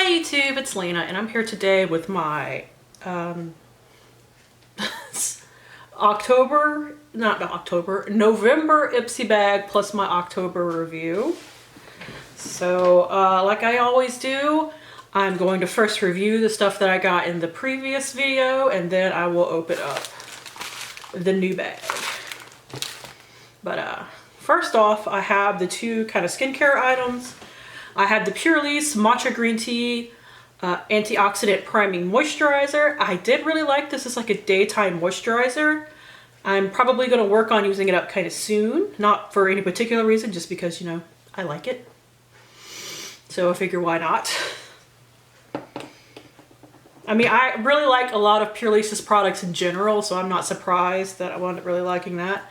Hi YouTube, it's Lena and I'm here today with my November Ipsy bag plus my October review. So like I always do, I'm going to first review the stuff that I got in the previous video and then I will open up the new bag. But first off, I have the two kind of skincare items. I have the Pure Lease Matcha Green Tea Antioxidant Priming Moisturizer. I did really like this as like a daytime moisturizer. I'm probably going to work on using it up kind of soon. Not for any particular reason, just because, you know, I like it. So I figure why not. I mean, I really like a lot of Pure Lease's products in general, so I'm not surprised that I wound up really liking that.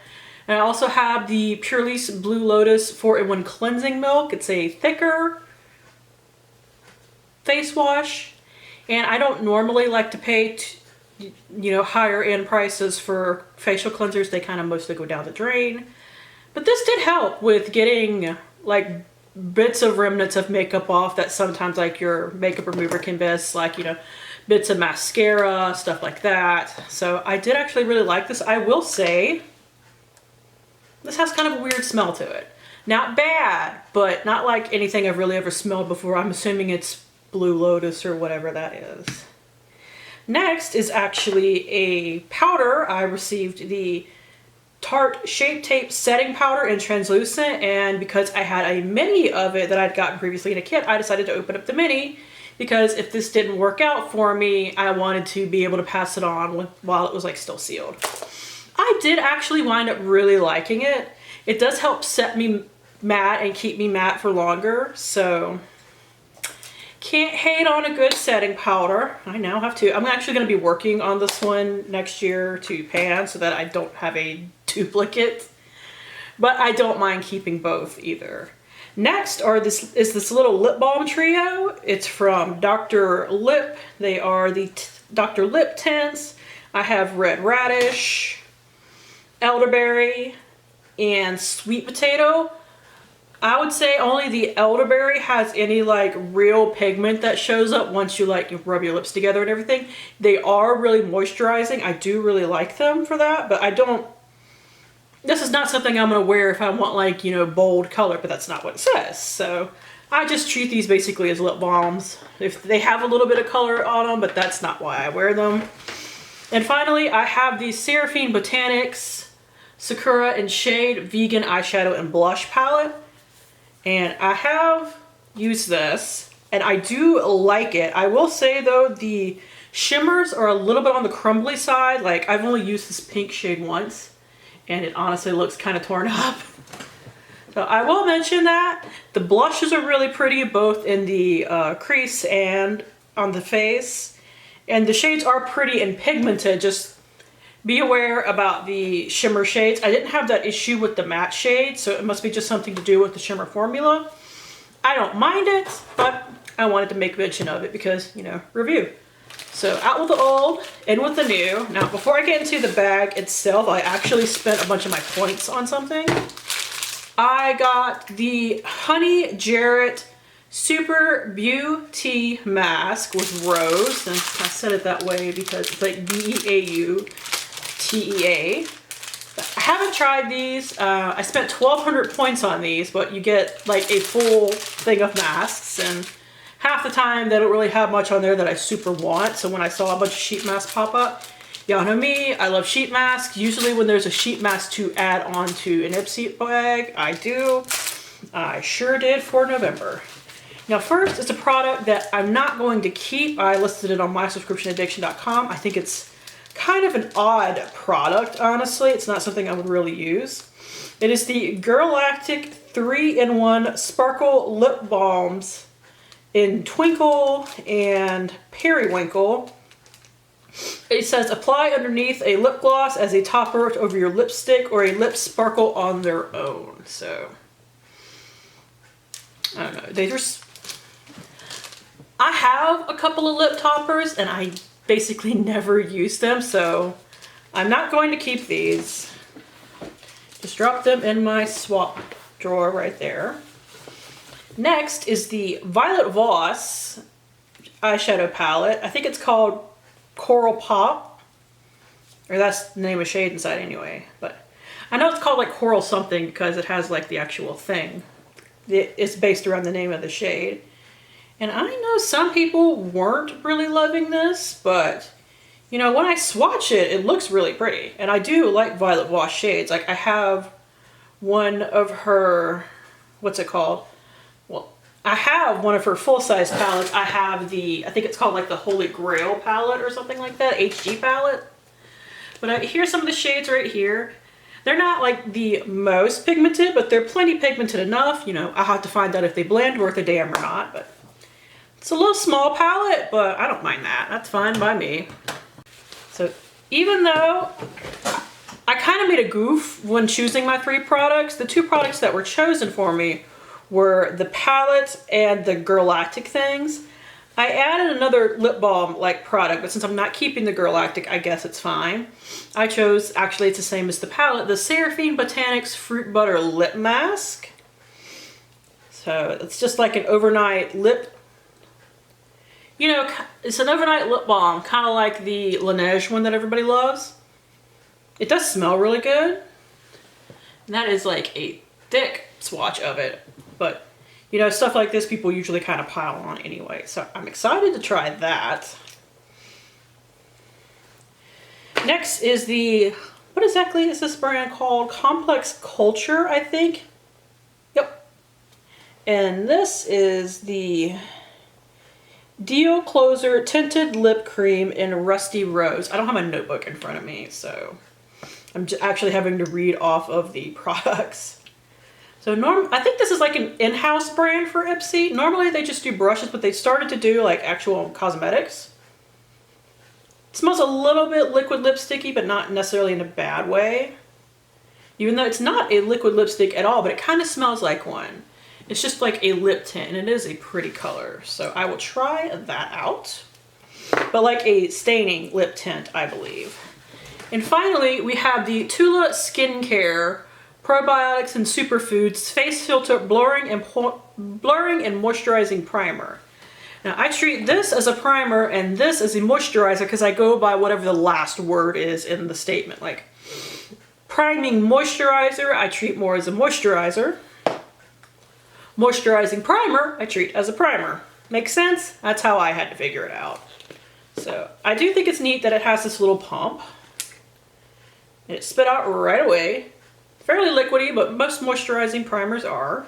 And I also have the Pure Lease Blue Lotus 4-in-1 Cleansing Milk. It's a thicker face wash. And I don't normally like to pay, you know, higher end prices for facial cleansers. They kind of mostly go down the drain. But this did help with getting like bits of remnants of makeup off that sometimes like your makeup remover can miss, like, you know, bits of mascara, stuff like that. So I did actually really like this. I will say, this has kind of a weird smell to it. Not bad, but not like anything I've really ever smelled before. I'm assuming it's Blue Lotus or whatever that is. Next is actually a powder. I received the Tarte Shape Tape Setting Powder in Translucent, and because I had a mini of it that I'd gotten previously in a kit, I decided to open up the mini because if this didn't work out for me, I wanted to be able to pass it on while it was like still sealed. I did actually wind up really liking it. It does help set me matte and keep me matte for longer, so can't hate on a good setting powder. I now have two. I'm actually going to be working on this one next year to pan so that I don't have a duplicate, but I don't mind keeping both either. Next is this little lip balm trio. It's from Dr. Lip. They are the Dr. Lip tints. I have Red Radish, elderberry, and sweet potato. I would say only the elderberry has any like real pigment that shows up once you like rub your lips together and everything. They are really moisturizing. I do really like them for that, but I don't, this is not something I'm gonna wear if I want like, you know, bold color, but that's not what it says. So I just treat these basically as lip balms. If they have a little bit of color on them, but that's not why I wear them. And finally, I have the Seraphine Botanicals Sakura and Shade Vegan Eyeshadow and Blush Palette. And I have used this, and I do like it. I will say, though, the shimmers are a little bit on the crumbly side. Like, I've only used this pink shade once, and it honestly looks kind of torn up. So I will mention that. The blushes are really pretty, both in the crease and on the face. And the shades are pretty and pigmented. Just be aware about the shimmer shades. I didn't have that issue with the matte shade, so it must be just something to do with the shimmer formula. I don't mind it, but I wanted to make mention of it because, you know, review. So out with the old, in with the new. Now, before I get into the bag itself, I actually spent a bunch of my points on something. I got the Honey Jarrett Super Beauty Mask with Rose, and I said it that way because it's like B-E-A-U-T-E-A. I haven't tried these. I spent 1,200 points on these, but you get like a full thing of masks, and half the time they don't really have much on there that I super want. So when I saw a bunch of sheet masks pop up, y'all know me, I love sheet masks. Usually when there's a sheet mask to add on to an Ipsy bag, I do. I sure did for November. Now first, it's a product that I'm not going to keep. I listed it on mysubscriptionaddiction.com. I think it's kind of an odd product, honestly. It's not something I would really use. It is the Girlactik 3-in-1 Sparkle Lip Balms in Twinkle and Periwinkle. It says apply underneath a lip gloss as a topper over your lipstick or a lip sparkle on their own. So, I don't know. They just, I have a couple of lip toppers and I basically never use them, so I'm not going to keep these. Just drop them in my swap drawer right there. Next is the Violet Voss eyeshadow palette. I think it's called Coral Pop, or that's the name of shade inside anyway, but I know it's called like Coral something because it has like the actual thing. It's based around the name of the shade. And I know some people weren't really loving this, but you know, when I swatch it, it looks really pretty. And I do like Violet Voss shades. Like I have one of her, what's it called? Well, I have one of her full-size palettes. I have the, I think it's called like the Holy Grail palette or something like that, HG palette. But here's some of the shades right here. They're not like the most pigmented, but they're plenty pigmented enough. You know, I'll have to find out if they blend worth a damn or not, but it's a little small palette, but I don't mind that. That's fine by me. So even though I kind of made a goof when choosing my 3 products, the 2 products that were chosen for me were the palette and the Girlactik things. I added another lip balm like product, but since I'm not keeping the Girlactik, I guess it's fine. I chose, actually it's the same as the palette, the Seraphine Botanicals Fruit Butter Lip Mask. So it's just like an overnight lip, you know, it's an overnight lip balm, kind of like the Laneige one that everybody loves. It does smell really good. And that is like a thick swatch of it. But, you know, stuff like this people usually kind of pile on anyway. So I'm excited to try that. Next is the, what exactly is this brand called? Complex Culture, I think. Yep. And this is the Deal Closer Tinted Lip Cream in Rusty Rose. I don't have my notebook in front of me, so I'm actually having to read off of the products. So I think this is like an in-house brand for Ipsy. Normally they just do brushes, but they started to do like actual cosmetics. It smells a little bit liquid lipsticky, but not necessarily in a bad way. Even though it's not a liquid lipstick at all, but it kind of smells like one. It's just like a lip tint, and it is a pretty color. So I will try that out. But like a staining lip tint, I believe. And finally, we have the Tula Skincare Probiotics and Superfoods Face Filter Blurring and Moisturizing Primer. Now, I treat this as a primer and this as a moisturizer because I go by whatever the last word is in the statement. Like, priming moisturizer, I treat more as a moisturizer. Moisturizing primer, I treat as a primer. Makes sense? That's how I had to figure it out. So, I do think it's neat that it has this little pump. And it spit out right away. Fairly liquidy, but most moisturizing primers are.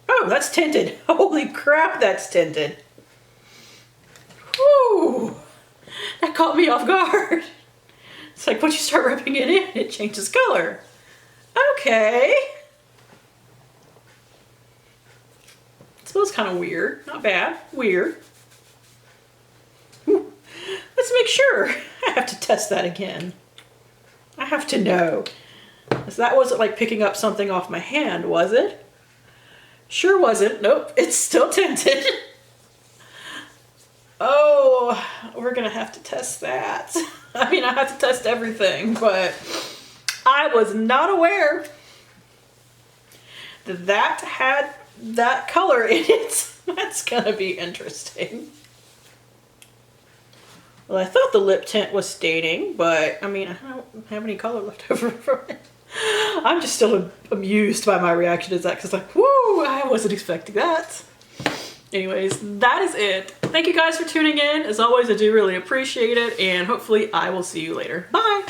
Oh, that's tinted. Holy crap, that's tinted. Whew. That caught me off guard. It's like once you start rubbing it in, it changes color. Okay. It smells kind of weird. Not bad. Weird. Let's make sure. I have to test that again. I have to know. So that wasn't like picking up something off my hand, was it? Sure wasn't. Nope, it's still tinted. Oh, we're gonna have to test that. I mean, I have to test everything, but I was not aware that that had that color in it. That's gonna be interesting. Well, I thought the lip tint was staining, but I mean, I don't have any color left over from it. I'm just still amused by my reaction to that because like, whoo, I wasn't expecting that. Anyways, that is it. Thank you guys for tuning in. As always, I do really appreciate it, and hopefully I will see you later. Bye!